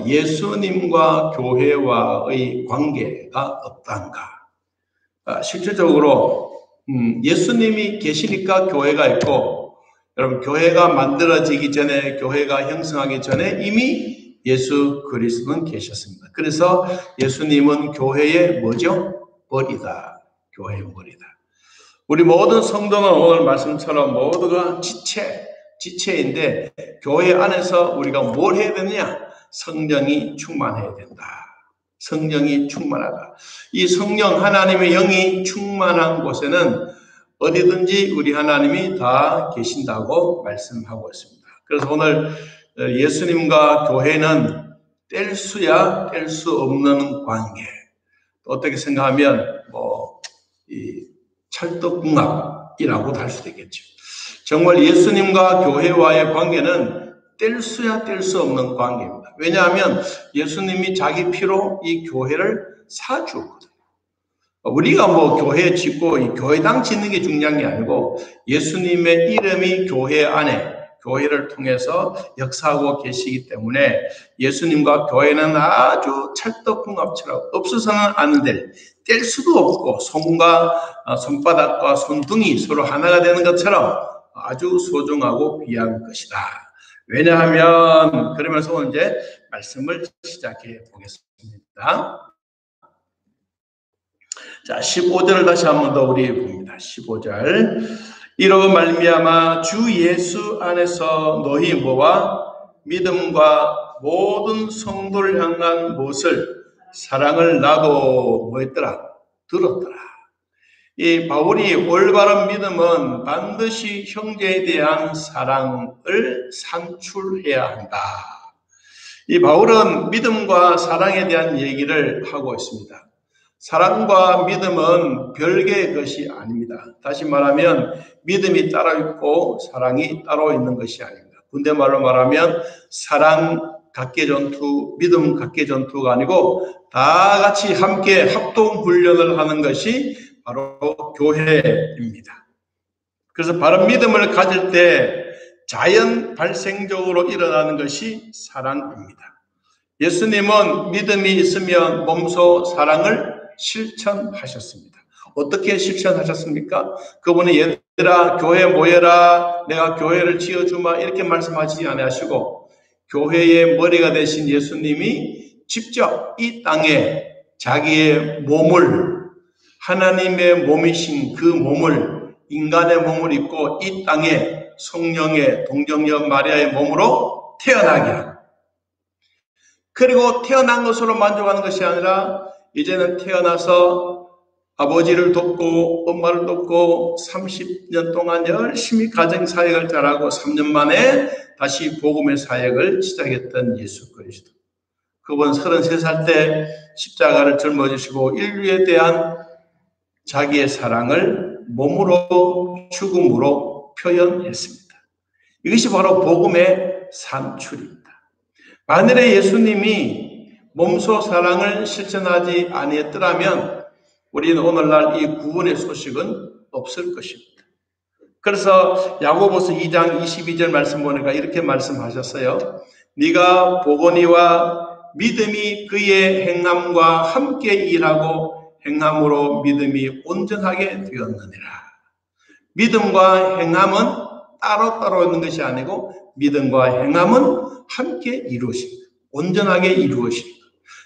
예수님과 교회와의 관계가 어떤가? 실질적으로 예수님이 계시니까 교회가 있고, 여러분 교회가 만들어지기 전에, 교회가 형성하기 전에 이미 예수 그리스도는 계셨습니다. 그래서 예수님은 교회의 뭐죠? 머리다. 교회의 머리다. 우리 모든 성도는 오늘 말씀처럼 모두가 지체인데 교회 안에서 우리가 뭘 해야 되느냐? 성령이 충만해야 된다. 성령이 충만하다. 이 성령 하나님의 영이 충만한 곳에는 어디든지 우리 하나님이 다 계신다고 말씀하고 있습니다. 그래서 오늘 예수님과 교회는 뗄 수야 뗄 수 없는 관계. 어떻게 생각하면 이 찰떡궁합이라고도 할 수도 있겠죠. 정말 예수님과 교회와의 관계는 뗄 수야 뗄 수 없는 관계입니다. 왜냐하면 예수님이 자기 피로 이 교회를 사주었거든요. 우리가 교회 짓고 이 교회당 짓는 게 중요한 게 아니고 예수님의 이름이 교회 안에, 교회를 통해서 역사하고 계시기 때문에 예수님과 교회는 아주 찰떡궁합처럼 없어서는 안 될, 뗄 수도 없고 손바닥과 손등이 서로 하나가 되는 것처럼 아주 소중하고 귀한 것이다. 왜냐하면, 그러면서 이제 말씀을 시작해 보겠습니다. 자, 15절을 다시 한 번 더 우리 봅니다. 15절. 이로 말미암아 주 예수 안에서 너희 뭐와 믿음과 모든 성도를 향한 무엇을 사랑을 나도 뭐했더라? 들었더라. 이 바울이 올바른 믿음은 반드시 형제에 대한 사랑을 산출해야 한다. 이 바울은 믿음과 사랑에 대한 얘기를 하고 있습니다. 사랑과 믿음은 별개의 것이 아닙니다. 다시 말하면 믿음이 따로 있고 사랑이 따로 있는 것이 아닙니다. 군대말로 말하면 사랑 각계전투, 믿음 각계전투가 아니고 다 같이 함께 합동훈련을 하는 것이 바로 교회입니다. 그래서 바른 믿음을 가질 때 자연 발생적으로 일어나는 것이 사랑입니다. 예수님은 믿음이 있으면 몸소 사랑을 실천하셨습니다. 어떻게 실천하셨습니까? 그분이 얘들아 교회 모여라, 내가 교회를 지어주마 이렇게 말씀하지 않으시고 교회의 머리가 되신 예수님이 직접 이 땅에 자기의 몸을, 하나님의 몸이신 그 몸을, 인간의 몸을 입고 이 땅에 성령의 동정녀 마리아의 몸으로 태어나게 하고, 그리고 태어난 것으로 만족하는 것이 아니라 이제는 태어나서 아버지를 돕고 엄마를 돕고 30년 동안 열심히 가정사역을 잘하고 3년 만에 다시 복음의 사역을 시작했던 예수 그리스도. 그분 33살 때 십자가를 짊어지시고 인류에 대한 자기의 사랑을 몸으로 죽음으로 표현했습니다. 이것이 바로 복음의 산출입니다. 만일에 예수님이 몸소 사랑을 실천하지 아니했더라면 우리는 오늘날 이 구원의 소식은 없을 것입니다. 그래서 야고보서 2장 22절 말씀 보니까 이렇게 말씀하셨어요. 네가 보거니와 믿음이 그의 행함과 함께 일하고 행함으로 믿음이 온전하게 되었느니라. 믿음과 행함은 따로따로 있는 것이 아니고 믿음과 행함은 함께 이루어집니다. 온전하게 이루어집니다.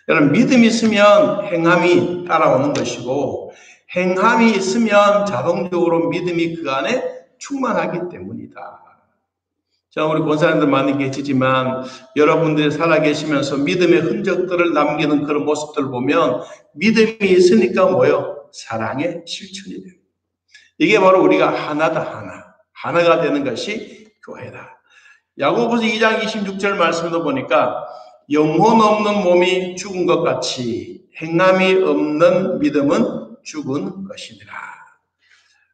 여러분, 믿음이 있으면 행함이 따라오는 것이고 행함이 있으면 자동적으로 믿음이 그 안에 충만하기 때문이다. 자, 우리 권사님들 많이 계시지만 여러분들이 살아계시면서 믿음의 흔적들을 남기는 그런 모습들을 보면 믿음이 있으니까 뭐요? 사랑의 실천이 돼요. 이게 바로 우리가 하나가 되는 것이 교회다. 야고보서 2장 26절 말씀도 보니까 영혼 없는 몸이 죽은 것 같이 행함이 없는 믿음은 죽은 것이니라.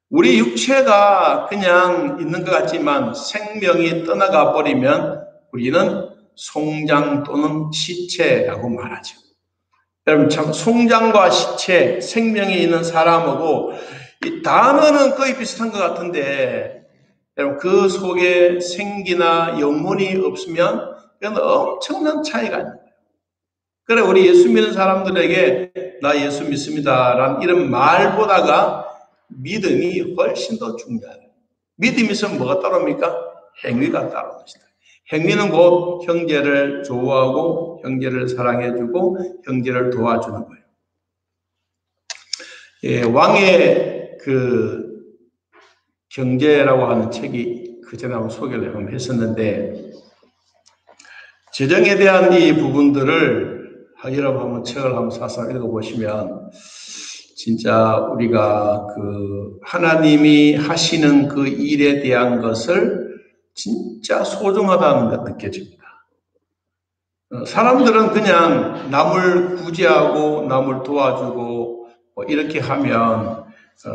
우리 육체가 그냥 있는 것 같지만 생명이 떠나가 버리면 우리는 송장 또는 시체라고 말하죠. 여러분, 참 송장과 시체, 생명이 있는 사람하고 이 단어는 거의 비슷한 것 같은데 여러분, 그 속에 생기나 영혼이 없으면 이건 엄청난 차이가 있는 거예요. 그래, 우리 예수 믿는 사람들에게 나 예수 믿습니다 라는 이런 말보다가 믿음이 훨씬 더 중요해요. 믿음이 있으면 뭐가 따릅니까? 행위가 따르는 것이다. 행위는 곧 형제를 좋아하고 형제를 사랑해주고 형제를 도와주는 거예요. 예, 왕의 그 경제라고 하는 책이 그전에 한번 소개를 한번 했었는데, 재정에 대한 이 부분들을 여러분 한번 책을 한번 사서 읽어보시면 진짜 우리가 그 하나님이 하시는 그 일에 대한 것을 진짜 소중하다는 것 느껴집니다. 사람들은 그냥 남을 구제하고 남을 도와주고 뭐 이렇게 하면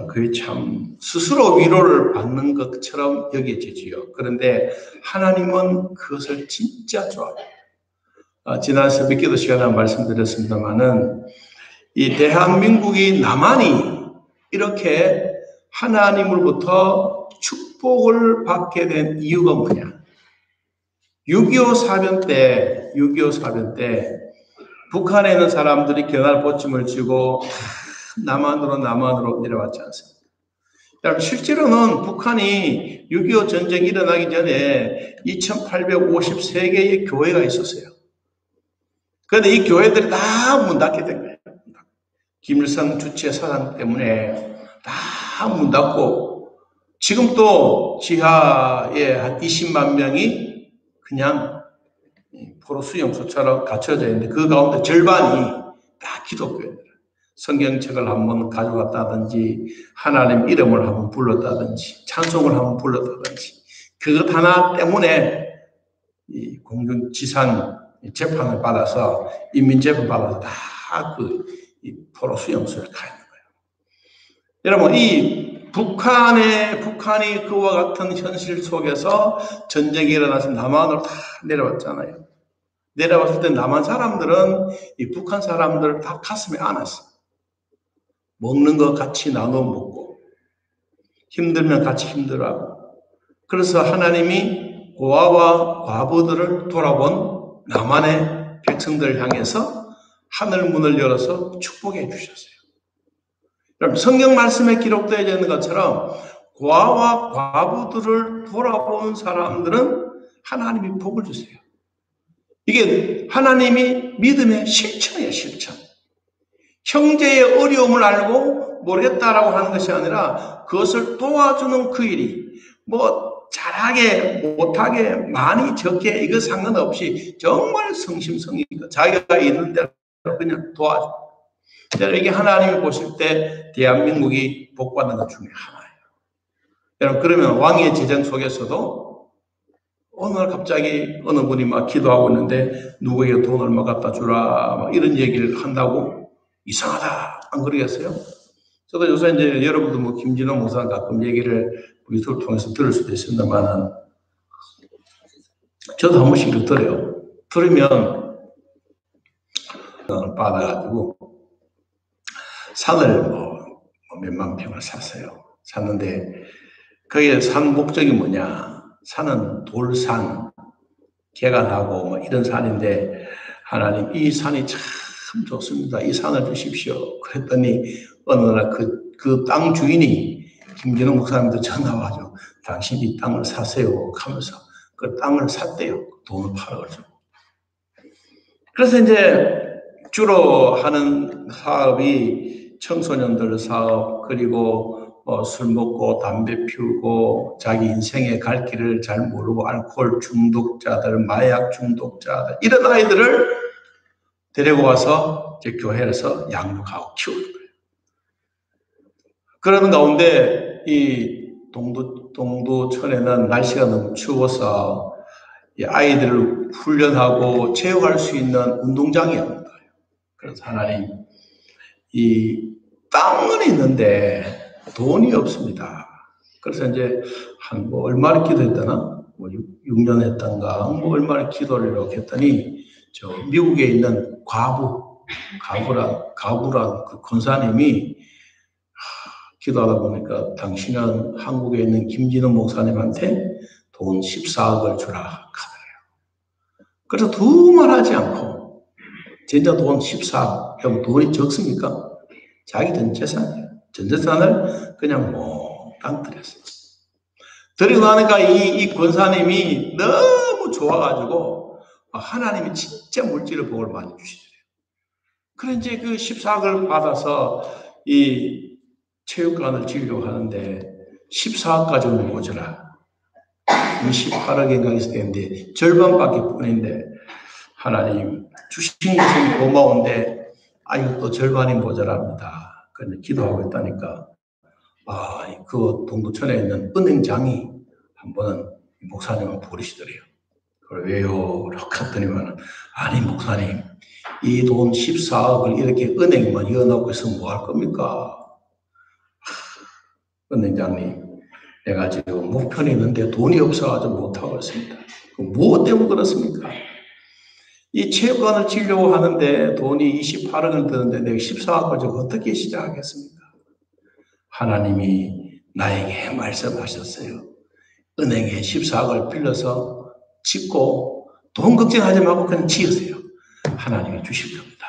그게 참 스스로 위로를 받는 것처럼 여겨지지요. 그런데 하나님은 그것을 진짜 좋아합니다. 지난 새벽 기도 시간에 말씀드렸습니다마는 이 대한민국이 나만이 이렇게 하나님으로부터 축복을 받게 된 이유가 뭐냐? 6.25 사변 때 북한에 있는 사람들이 견할 보침을 쥐고 남한으로 내려왔지 않습니까? 여러분, 실제로는 북한이 6.25 전쟁이 일어나기 전에 2853개의 교회가 있었어요. 그런데 이 교회들이 다 문 닫게 된 거예요. 김일성 주체 사상 때문에 다 문 닫고, 지금 또 지하에 한 20만 명이 그냥 포로 수용소처럼 갇혀져 있는데, 그 가운데 절반이 다 기독교예요. 성경책을 한번 가져갔다든지 하나님 이름을 한번 불렀다든지 찬송을 한번 불렀다든지, 그것 하나 때문에 이 공중지상 재판을 받아서, 인민재판 받아서 다 그 포로 수용소에 가 있는 거예요. 여러분, 이 북한이 그와 같은 현실 속에서 전쟁이 일어나서 남한으로 다 내려왔잖아요. 내려왔을 때 남한 사람들은 이 북한 사람들을 다 가슴에 안았어요. 먹는 거 같이 나눠 먹고, 힘들면 같이 힘들어하고. 그래서 하나님이 고아와 과부들을 돌아본 남한의 백성들을 향해서 하늘 문을 열어서 축복해 주셨어요. 여러분, 성경 말씀에 기록되어 있는 것처럼 고아와 과부들을 돌아본 사람들은 하나님이 복을 주세요. 이게 하나님이 믿음의 실천이에요, 실천. 형제의 어려움을 알고 모르겠다라고 하는 것이 아니라 그것을 도와주는 그 일이 뭐 잘하게 못하게 많이 적게 이거 상관없이 정말 성심성의가 자기가 있는 대로 그냥 도와줘. 이게 하나님이 보실 때 대한민국이 복받는 것 중에 하나예요. 여러분, 그러면 왕의 재정 속에서도 어느 날 갑자기 어느 분이 막 기도하고 있는데 누구에게 돈 얼마 갖다 주라 막 이런 얘기를 한다고 이상하다 안 그러겠어요? 저도 요새 이제 여러분도 뭐 김진호 목사 가끔 얘기를 유튜브를 통해서 들을 수도 있습니다만은 저도 한 번씩 들어요. 들으면 받아가지고 산을 뭐 몇만 평을 샀어요. 샀는데 거기에 산 목적이 뭐냐? 산은 돌산, 개가 나고 뭐 이런 산인데 하나님 이 산이 참 좋습니다. 이 산을 주십시오. 그랬더니 어느 날 그 땅 주인이 김진호 목사님도 전화 와서 당신이 이 땅을 사세요 하면서 그 땅을 샀대요. 돈을 팔아가지고. 그래서 이제 주로 하는 사업이 청소년들 사업, 그리고 술 먹고 담배 피우고 자기 인생의 갈 길을 잘 모르고 알코올 중독자들, 마약 중독자들 이런 아이들을 데리고 와서 이제 교회에서 양육하고 키우는 거예요. 그러는 가운데 이 동두천에는 날씨가 너무 추워서 이 아이들을 훈련하고 체육할 수 있는 운동장이 없는 거예요. 그래서 하나님, 이 땅은 있는데 돈이 없습니다. 그래서 이제 한 뭐 얼마를 기도했다나? 뭐 6년 했던가? 뭐 얼마를 기도를 이렇게 했더니 저 미국에 있는 가부란 그 권사님이 기도하다 보니까 당신은 한국에 있는 김진호 목사님한테 돈 14억을 주라 하더래요. 그래서 두말하지 않고 진짜 돈 14억. 그럼 돈이 적습니까? 자기 전 재산이에요. 전 재산을 그냥 몽땅 드렸어요. 드리고 나니까 이 권사님이 너무 좋아가지고 하나님이 진짜 물질의 복을 많이 주시더래요. 그래 이제 그 14억을 받아서 이 체육관을 지으려고 하는데 14억까지는 모자라. 28억인가 있어야 되는데 절반밖에 뿐인데 하나님 주신 것은 고마운데 이것도 절반이 모자랍니다. 그런데 기도하고 있다니까 그 동두천에 있는 은행장이 한 번은 목사님을 부르시더래요. 그걸 왜요? 이렇게 했더니만 아니 목사님 이 돈 14억을 이렇게 은행만 이어놓고 있으면 뭐 할 겁니까? 은행장님 내가 지금 목편이 있는데 돈이 없어가지고 못하고 있습니다. 무엇 때문에 그렇습니까? 이 체육관을 지려고 하는데 돈이 28억을 드는데 내가 14억까지 어떻게 시작하겠습니까? 하나님이 나에게 말씀하셨어요. 은행에 14억을 빌려서 짓고 돈 걱정하지 말고 그냥 지으세요. 하나님이 주실 겁니다.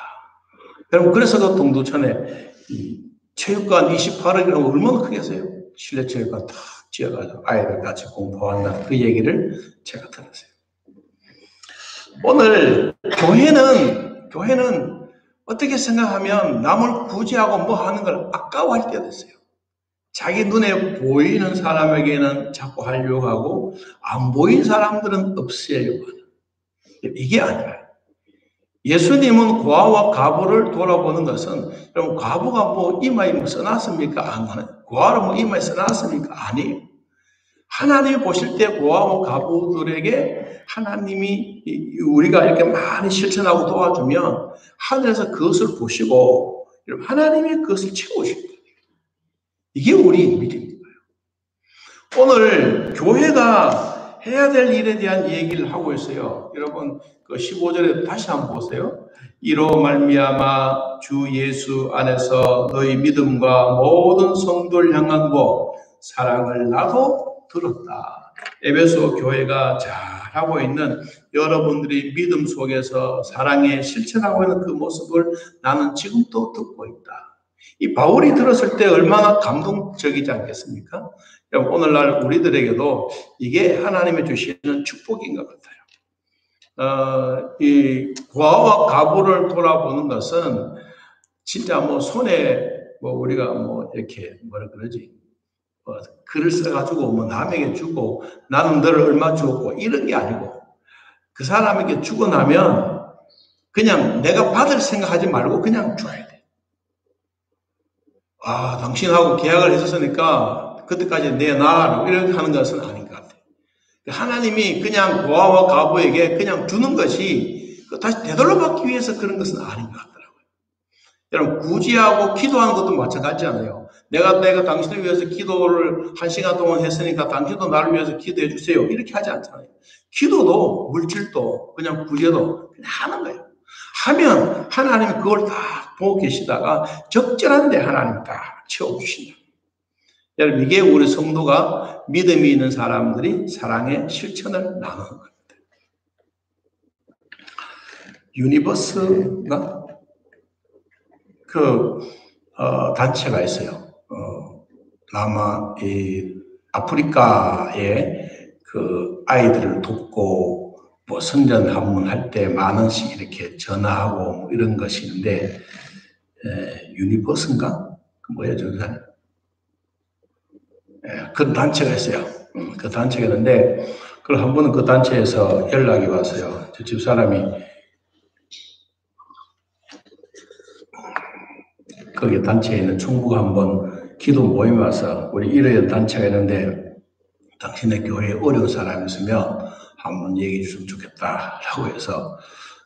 여러분 그래서 그 동두천에 이 체육관 28억이라면 얼마나 크겠어요? 실내 체육관 다 지어가지고 아이들 같이 공부한다. 그 얘기를 제가 들었어요. 오늘 교회는 어떻게 생각하면 남을 구제하고 뭐 하는 걸 아까워할 때도 있어요. 자기 눈에 보이는 사람에게는 자꾸 하려고 하고 안 보이는 사람들은 없애려고 하는. 이게 아니라 예수님은 고아와 과부를 돌아보는 것은 여러분 과부가 뭐 이마에 써놨습니까? 안 하는. 고아를 뭐 이마에 써놨습니까? 아니에요. 하나님이 보실 때 고아와 과부들에게 하나님이 우리가 이렇게 많이 실천하고 도와주면 하늘에서 그것을 보시고 하나님이 그것을 채우십니다. 이게 우리의 믿음인 거예요. 오늘 교회가 해야 될 일에 대한 얘기를 하고 있어요. 여러분 그 15절에 다시 한번 보세요. 이로 말미암아 주 예수 안에서 너희 믿음과 모든 성도를 향한 사랑을 나도 들었다. 에베소 교회가 잘하고 있는 여러분들이 믿음 속에서 사랑에 실천하고 있는 그 모습을 나는 지금도 듣고 있다. 이 바울이 들었을 때 얼마나 감동적이지 않겠습니까? 오늘날 우리들에게도 이게 하나님이 주시는 축복인 것 같아요. 이 고아와 과부를 돌아보는 것은 진짜 뭐 손에 뭐 우리가 뭐 이렇게 뭐라 그러지? 글을 써가지고 뭐 남에게 주고 나는 너를 얼마 주었고 이런 게 아니고 그 사람에게 주고 나면 그냥 내가 받을 생각하지 말고 그냥 줘야 돼. 당신하고 계약을 했었으니까 그때까지 내놔 이렇게 하는 것은 아닌 것 같아요. 하나님이 그냥 고아와 과부에게 그냥 주는 것이 다시 되돌려 받기 위해서 그런 것은 아닌 것 같더라고요. 여러분 구제하고 기도하는 것도 마찬가지잖아요. 내가 당신을 위해서 기도를 1시간 동안 했으니까 당신도 나를 위해서 기도해 주세요. 이렇게 하지 않잖아요. 기도도 물질도 그냥 구제도 그냥 하는 거예요. 하면 하나님이 그걸 다 보고 계시다가 적절한데 하나님이 다 채워주신다. 여러분 이게 우리 성도가 믿음이 있는 사람들이 사랑의 실천을 나누는 겁니다. 유니버스가 단체가 있어요. 아프리카에 그 아이들을 돕고 뭐 선전 한번 할 때 10,000원씩 이렇게 전화하고 뭐 이런 것이 있는데 유니버스인가? 뭐예요, 저는? 그 단체가 있어요. 그 단체가 있는데 그걸 한 번은 그 단체에서 연락이 왔어요. 저 집사람이 거기 단체에 있는 총부가 한번 기도 모임에 와서 우리 이런 단체가 있는데 당신의 교회에 어려운 사람이 있으면 한번 얘기해 주시면 좋겠다라고 해서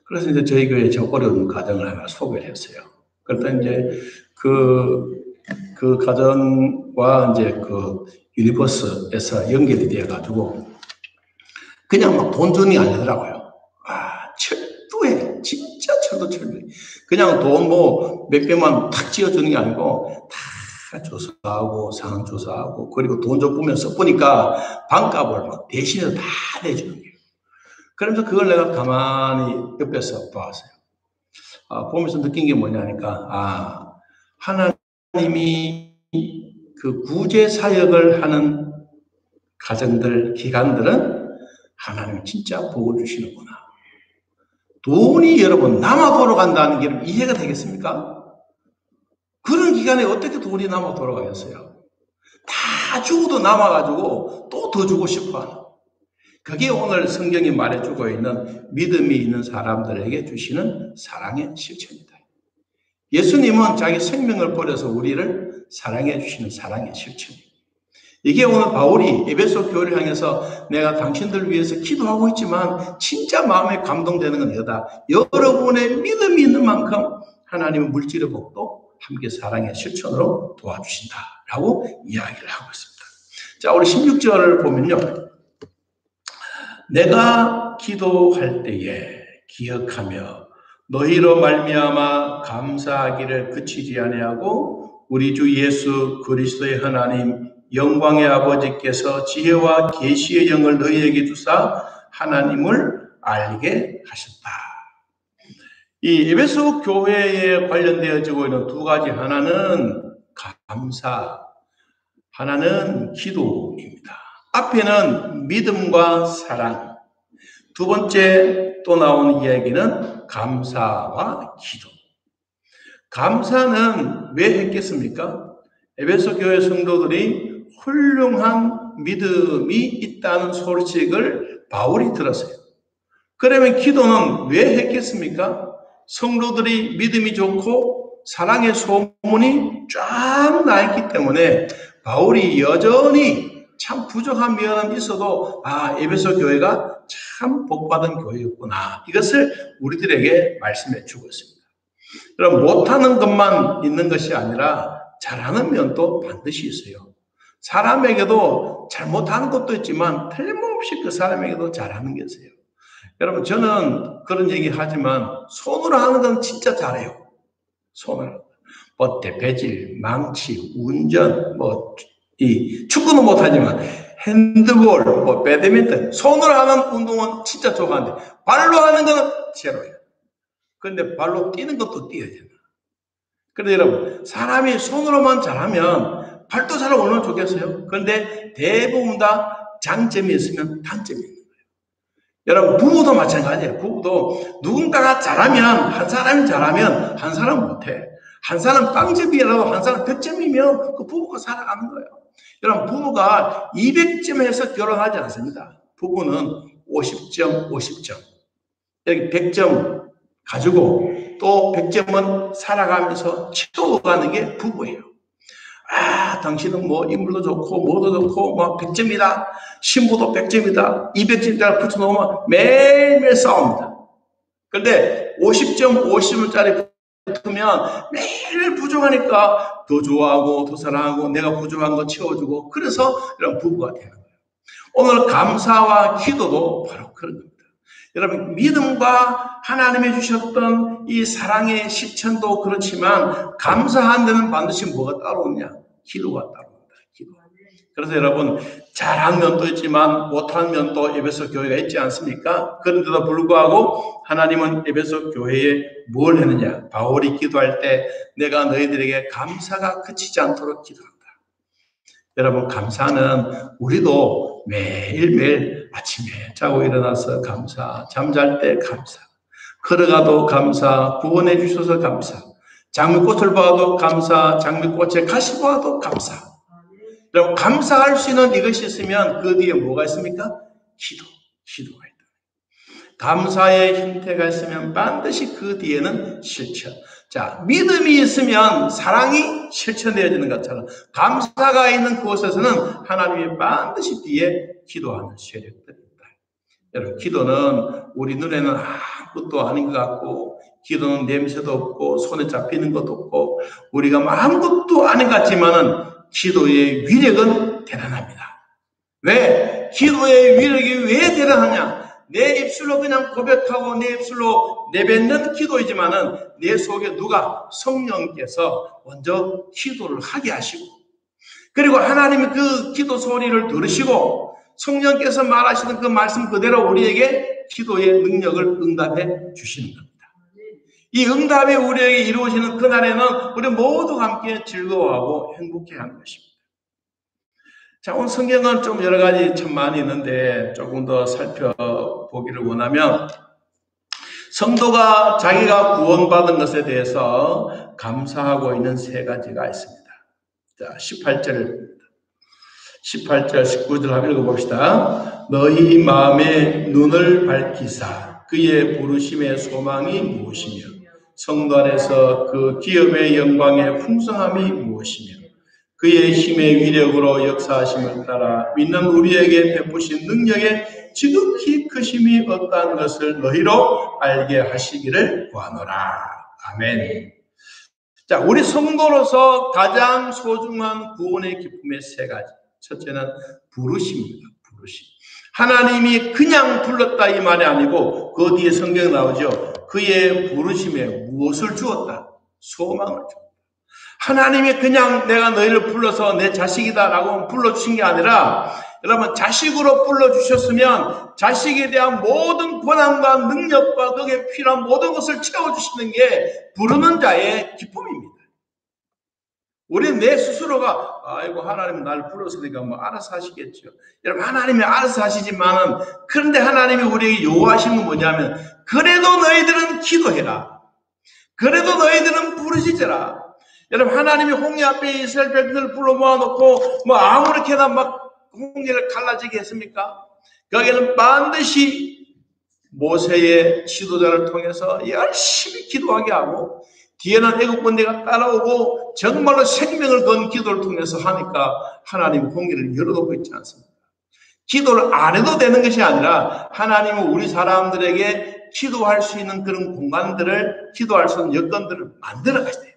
그래서 이제 저희 교회에 저 어려운 가정을 하나 소개를 했어요. 그랬더니 이제 그 가정과 이제 그 유니버스에서 연결이 되어 가지고 그냥 막 돈 주는 게 아니더라고요. 철두에 진짜 철두철미. 그냥 돈 뭐 몇백만 탁 지어주는 게 아니고 다 조사하고 상황 조사하고 그리고 돈 좀 보면서 보니까 반값을 막 대신해서 다 내주는 거예요. 그러면서 그걸 내가 가만히 옆에서 봐왔어요. 보면서 느낀 게 뭐냐니까, 하나님이 그 구제 사역을 하는 가정들, 기관들은 하나님 진짜 복을 주시는구나. 돈이 여러분 남아 돌아간다는 게 이해가 되겠습니까? 그런 기간에 어떻게 돈이 남아 돌아가겠어요? 다 주고도 남아가지고 또 더 주고 싶어하는. 그게 오늘 성경이 말해주고 있는 믿음이 있는 사람들에게 주시는 사랑의 실천이다. 예수님은 자기 생명을 버려서 우리를 사랑해 주시는 사랑의 실천이에요. 이게 오늘 바울이 에베소 교회를 향해서 내가 당신들을 위해서 기도하고 있지만 진짜 마음에 감동되는 건 이거다. 여러분의 믿음이 있는 만큼 하나님은 물질의 복도 함께 사랑의 실천으로 도와주신다라고 이야기를 하고 있습니다. 자, 우리 16절을 보면요. 내가 기도할 때에 기억하며 너희로 말미암아 감사하기를 그치지 아니하고 우리 주 예수 그리스도의 하나님 영광의 아버지께서 지혜와 계시의 영을 너희에게 주사 하나님을 알게 하셨다. 이 에베소 교회에 관련되어지고 있는 두 가지, 하나는 감사, 하나는 기도입니다. 앞에는 믿음과 사랑, 두 번째 또 나오는 이야기는 감사와 기도. 감사는 왜 했겠습니까? 에베소 교회 성도들이 훌륭한 믿음이 있다는 소식을 바울이 들었어요. 그러면 기도는 왜 했겠습니까? 성도들이 믿음이 좋고 사랑의 소문이 쫙 나있기 때문에 바울이 여전히 참 부족한 면은 있어도 에베소 교회가 참 복받은 교회였구나. 이것을 우리들에게 말씀해 주고 있습니다. 그럼 못하는 것만 있는 것이 아니라 잘하는 면도 반드시 있어요. 사람에게도 잘못하는 것도 있지만 틀림없이 그 사람에게도 잘하는 게 있어요. 여러분, 저는 그런 얘기 하지만 손으로 하는 건 진짜 잘해요. 손으로. 뻗대, 배질, 망치, 운전, 이 축구는 못하지만 핸드볼, 배드민턴, 손으로 하는 운동은 진짜 좋아하는데 발로 하는 거는 제로예요. 그런데 발로 뛰는 것도 뛰어야 된다. 그런데 여러분, 사람이 손으로만 잘하면 발도 잘하면 얼마나 좋겠어요? 그런데 대부분 다 장점이 있으면 단점이 있는 거예요. 여러분, 부부도 마찬가지예요. 부부도 누군가가 잘하면, 한 사람이 잘하면 한 사람은 못해. 한 사람 빵점이라도 한 사람 100점이면 그 부부가 살아가는 거예요. 여러분, 부부가 200점에서 결혼하지 않습니다. 부부는 50점, 50점. 여기 100점 가지고 또 100점은 살아가면서 채워가는 게 부부예요. 당신은 인물도 좋고 뭐도 좋고 100점이다. 신부도 100점이다. 200점짜리 붙여놓으면 매일매일 싸웁니다. 그런데 50점, 50점짜리 붙으면 매일 부족하니까 더 좋아하고 더 사랑하고 내가 부족한 거 채워주고, 그래서 이런 부부가 되는 거예요. 오늘 감사와 기도도 바로 그런 겁니다. 여러분, 믿음과 하나님이 주셨던 이 사랑의 실천도 그렇지만 감사한 데는 반드시 뭐가 따라오느냐? 기도가 따라옵니다. 기도. 그래서 여러분, 잘한 면도 있지만 못한 면도 에베소 교회가 있지 않습니까? 그런데도 불구하고 하나님은 에베소 교회에 뭘 했느냐? 바울이 기도할 때 내가 너희들에게 감사가 그치지 않도록 기도한다. 여러분, 감사는 우리도 매일매일 아침에 자고 일어나서 감사, 잠잘 때 감사, 걸어가도 감사, 구원해 주셔서 감사, 장미꽃을 봐도 감사, 장미꽃에 가시 봐도 감사. 여러분, 감사할 수 있는 이것이 있으면 그 뒤에 뭐가 있습니까? 기도가 있다. 감사의 형태가 있으면 반드시 그 뒤에는 실천. 자, 믿음이 있으면 사랑이 실천되어지는 것처럼 감사가 있는 그곳에서는 하나님이 반드시 뒤에 기도하는 세력들이 있다. 여러분, 기도는 우리 눈에는 아무것도 아닌 것 같고, 기도는 냄새도 없고 손에 잡히는 것도 없고 우리가 아무것도 아닌 것 같지만은 기도의 위력은 대단합니다. 왜? 기도의 위력이 왜 대단하냐? 내 입술로 그냥 고백하고 내 입술로 내뱉는 기도이지만은 내 속에 누가? 성령께서 먼저 기도를 하게 하시고, 그리고 하나님이 그 기도 소리를 들으시고 성령께서 말하시는 그 말씀 그대로 우리에게 기도의 능력을 응답해 주시는 겁니다. 이 응답이 우리에게 이루어지는 그날에는 우리 모두 함께 즐거워하고 행복해하는 것입니다. 자, 오늘 성경은 좀 여러 가지 참 많이 있는데 조금 더 살펴보기를 원하면 성도가 자기가 구원받은 것에 대해서 감사하고 있는 세 가지가 있습니다. 자, 18절, 19절 한번 읽어봅시다. 너희 마음의 눈을 밝히사 그의 부르심의 소망이 무엇이며 성도 안에서 그 기업의 영광의 풍성함이 무엇이며 그의 힘의 위력으로 역사하심을 따라 믿는 우리에게 베푸신 능력의 지극히 크심이 어떠한 것을 너희로 알게 하시기를 구하노라. 아멘. 자, 우리 성도로서 가장 소중한 구원의 기쁨의 세 가지. 첫째는 부르심입니다. 부르심. 하나님이 그냥 불렀다 이 말이 아니고 그 뒤에 성경에 나오죠. 그의 부르심에 무엇을 주었다? 소망을 주었다. 하나님이 그냥 내가 너희를 불러서 내 자식이다라고 불러주신 게 아니라 여러분 자식으로 불러주셨으면 자식에 대한 모든 권한과 능력과 그게 필요한 모든 것을 채워주시는 게 부르는 자의 기쁨입니다. 우리는 내 스스로가 아이고 하나님 나를 불렀으니까 뭐 알아서 하시겠죠. 여러분 하나님이 알아서 하시지만은 그런데 하나님이 우리에게 요구하시는 건 뭐냐면 그래도 너희들은 기도해라. 그래도 너희들은 부르짖어라. 여러분 하나님이 홍해 앞에 이스라엘 백성들을 불러 모아놓고 뭐 아무렇게나 막 홍해를 갈라지게 했습니까? 거기는 반드시 모세의 지도자를 통해서 열심히 기도하게 하고 뒤에는 애국 군대가 따라오고 정말로 생명을 건 기도를 통해서 하니까 하나님 홍해를 열어놓고 있지 않습니까? 기도를 안 해도 되는 것이 아니라 하나님은 우리 사람들에게 기도할 수 있는 그런 공간들을 기도할 수 있는 여건들을 만들어 가야 돼요.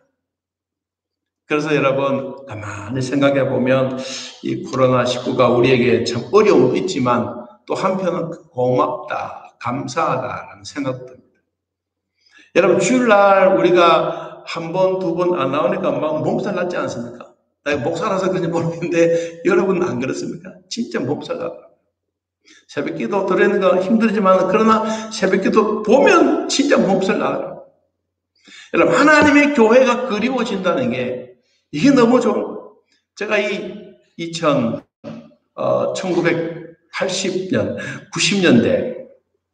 그래서 여러분 가만히 생각해 보면 이 코로나19가 우리에게 참 어려움도 있지만 또 한편은 고맙다, 감사하다라는 생각도 듭니다. 여러분 주일날 우리가 한 번, 두 번 안 나오니까 막 몸살 났지 않습니까? 내가 목사라서 그런지 모르겠는데 여러분 안 그렇습니까? 진짜 몸살 나더라고요. 새벽 기도 드리는 거 힘들지만 그러나 새벽 기도 보면 진짜 몸살 나더라고요. 여러분 하나님의 교회가 그리워진다는 게 이게 너무 좋은 거예요. 제가 1980년, 90년대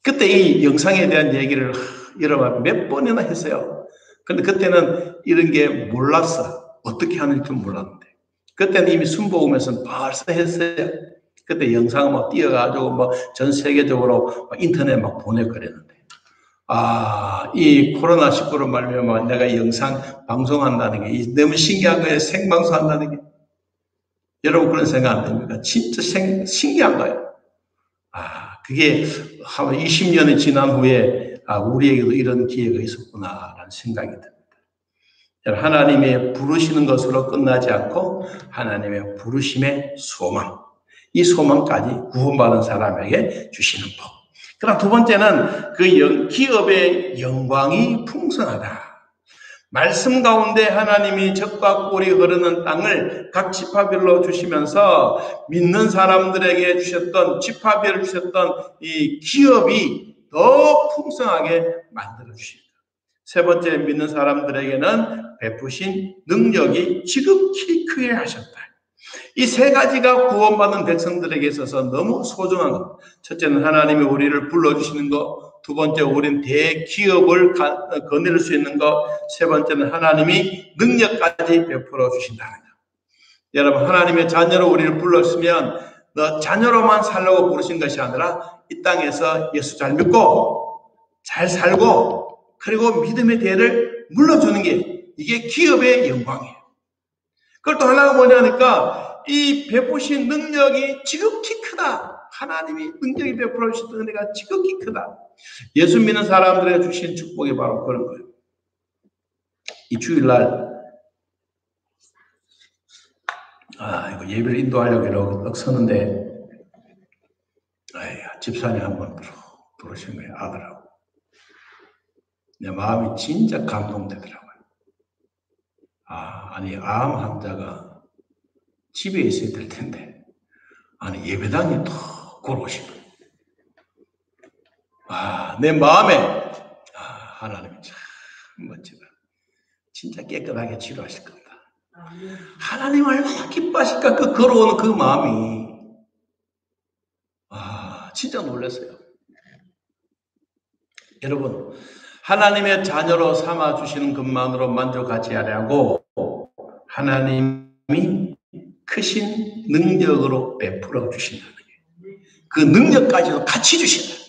그때 이 영상에 대한 얘기를 여러분 몇 번이나 했어요. 근데 그때는 이런 게 몰랐어. 어떻게 하는지 몰랐는데. 그때는 이미 순복음에서 벌써 했어요. 그때 영상 막 띄어가지고 뭐 전 세계적으로 인터넷 막 보내고 그랬는데. 이 코로나19로 말미암아 내가 영상 방송한다는 게 너무 신기한 거예요. 생방송 한다는 게. 여러분 그런 생각 안 됩니까? 진짜 신기한 거예요. 그게 한 20년이 지난 후에 우리에게도 이런 기회가 있었구나라는 생각이 듭니다. 하나님의 부르시는 것으로 끝나지 않고 하나님의 부르심의 소망, 이 소망까지 구원받은 사람에게 주시는 법. 그럼 두 번째는 그 기업의 영광이 풍성하다. 말씀 가운데 하나님이 젖과 꿀이 흐르는 땅을 각 지파별로 주시면서 믿는 사람들에게 주셨던 지파별을 주셨던 이 기업이 더 풍성하게 만들어 주십니다. 세 번째 믿는 사람들에게는 베푸신 능력이 지극히 크게 하셨다. 이 세 가지가 구원받은 백성들에게 있어서 너무 소중한 것. 첫째는 하나님이 우리를 불러주시는 것. 두 번째, 우리는 대기업을 거낼 수 있는 것. 세 번째는 하나님이 능력까지 베풀어 주신다는 것. 여러분, 하나님의 자녀로 우리를 불렀으면 너 자녀로만 살라고 부르신 것이 아니라 이 땅에서 예수 잘 믿고 잘 살고 그리고 믿음의 대를 물러주는 게 이게 기업의 영광이에요. 그걸 또 하나가 뭐냐니까 이 베푸신 능력이 지극히 크다. 하나님이 능력이 베풀어 주신 은혜가 지극히 크다. 예수 믿는 사람들에게 주신 축복이 바로 그런 거예요. 이 주일날 이거 예배를 인도하려고 이러고 서는데 집사님 한번 들어오신 거예요. 아들하고. 내 마음이 진짜 감동되더라고요. 아니 암 환자가 집에 있어야 될 텐데 예배당에 더 걸어오신 거예요. 내 마음에 하나님이 참 멋지다. 진짜 깨끗하게 치료하실 겁니다. 하나님 얼마나 기뻐하실까? 그 걸어오는 그 마음이. 진짜 놀랐어요. 여러분, 하나님의 자녀로 삼아주시는 것만으로 만족하지 아니하고 하나님이 크신 능력으로 베풀어 주신다는 거예요. 그 능력까지도 같이 주신다.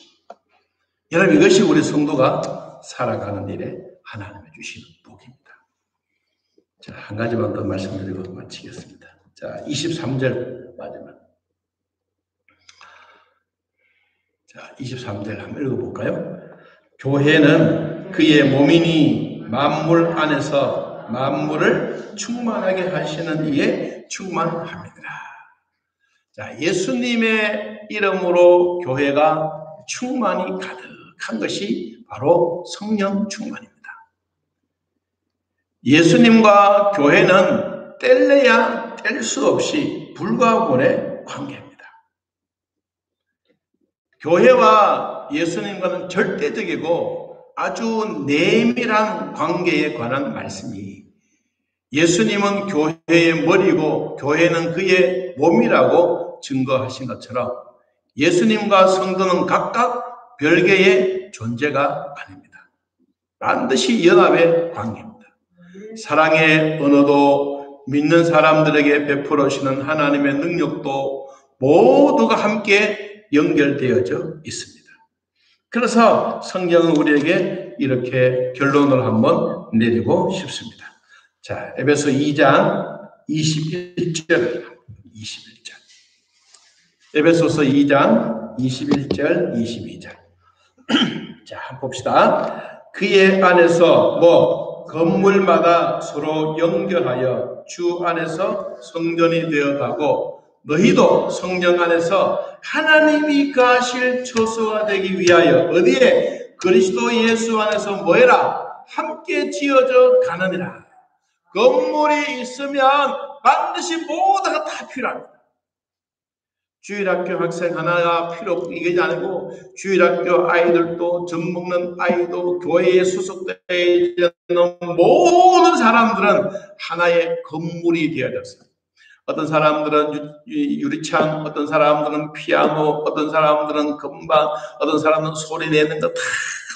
여러분, 이것이 우리 성도가 살아가는 일에 하나님이 주시는 복입니다. 자, 한 가지만 더 말씀드리고 마치겠습니다. 자, 23절 마지막. 자, 23절 한번 읽어볼까요? 교회는 그의 몸이니 만물 안에서 만물을 충만하게 하시는 이에 충만합니다. 자, 예수님의 이름으로 교회가 충만이 가득한 것이 바로 성령 충만입니다. 예수님과 교회는 뗄래야 뗄 수 없이 불가분의 관계입니다. 교회와 예수님과는 절대적이고 아주 내밀한 관계에 관한 말씀이, 예수님은 교회의 머리고 교회는 그의 몸이라고 증거하신 것처럼 예수님과 성도는 각각 별개의 존재가 아닙니다. 반드시 연합의 관계입니다. 사랑의 언어도 믿는 사람들에게 베풀어 주시는 하나님의 능력도 모두가 함께 연결되어져 있습니다. 그래서 성경은 우리에게 이렇게 결론을 한번 내리고 싶습니다. 자, 에베소 2장 21절. 에베소서 2장 21절, 22절. 자, 한번 봅시다. 그의 안에서 건물마다 서로 연결하여 주 안에서 성전이 되어가고 너희도 성령 안에서 하나님이 거하실 처소가 되기 위하여 어디에? 그리스도 예수 안에서 뭐해라? 함께 지어져 가느니라. 건물이 있으면 반드시 모두가 다 필요합니다. 주일학교 학생 하나가 필요 없고 이게 아니고 주일학교 아이들도 젖 먹는 아이도 교회에 소속되어 있는 모든 사람들은 하나의 건물이 되어졌어요. 어떤 사람들은 유리창, 어떤 사람들은 피아노, 어떤 사람들은 건반, 어떤 사람은 소리 내는 것, 다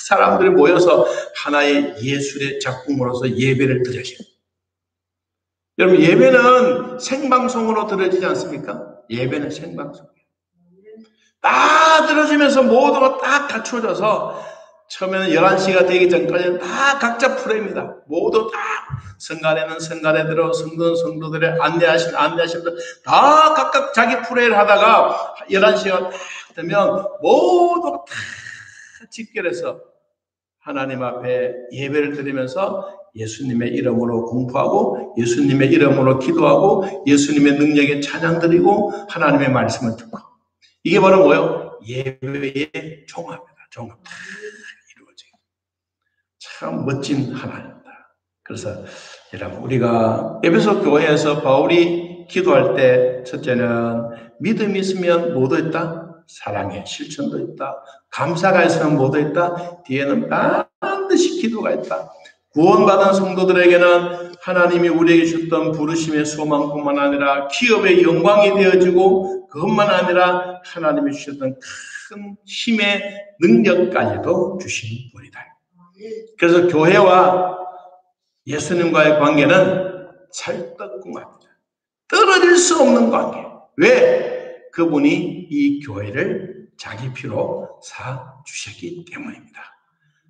사람들이 모여서 하나의 예술의 작품으로서 예배를 드려요. 여러분, 예배는 생방송으로 드려지지 않습니까? 예배는 생방송이에요. 다 들어지면서 모두가 딱 갖춰져서 처음에는 11시가 되기 전까지는 다 각자 프레입니다. 모두 다 성간에는 성간에대로, 성도는 성도들의 안내하신 분들 다 각각 자기 프레이를 하다가 11시가 딱 되면 모두가 다 집결해서 하나님 앞에 예배를 드리면서 예수님의 이름으로 공부하고 예수님의 이름으로 기도하고 예수님의 능력에 찬양 드리고 하나님의 말씀을 듣고, 이게 바로 뭐예요? 예배의 종합입니다. 종합 다 이루어져요. 참 멋진 하나입니다. 그래서 여러분, 우리가 에베소 교회에서 바울이 기도할 때 첫째는 믿음이 있으면 뭐도 있다? 사랑의 실천도 있다. 감사가 있으면 뭐도 있다? 뒤에는 반드시 기도가 있다. 구원받은 성도들에게는 하나님이 우리에게 줬던 부르심의 소망뿐만 아니라 기업의 영광이 되어지고 그것만 아니라 하나님이 주셨던 큰 힘의 능력까지도 주신 분이다. 그래서 교회와 예수님과의 관계는 찰떡궁합입니다. 떨어질 수 없는 관계. 왜? 그분이 이 교회를 자기 피로 사주셨기 때문입니다.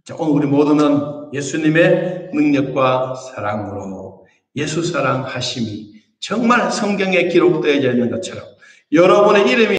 자, 오늘 우리 모두는 예수님의 능력과 사랑으로 예수 사랑하심이 정말 성경에 기록되어 있는 것처럼 여러분의 이름이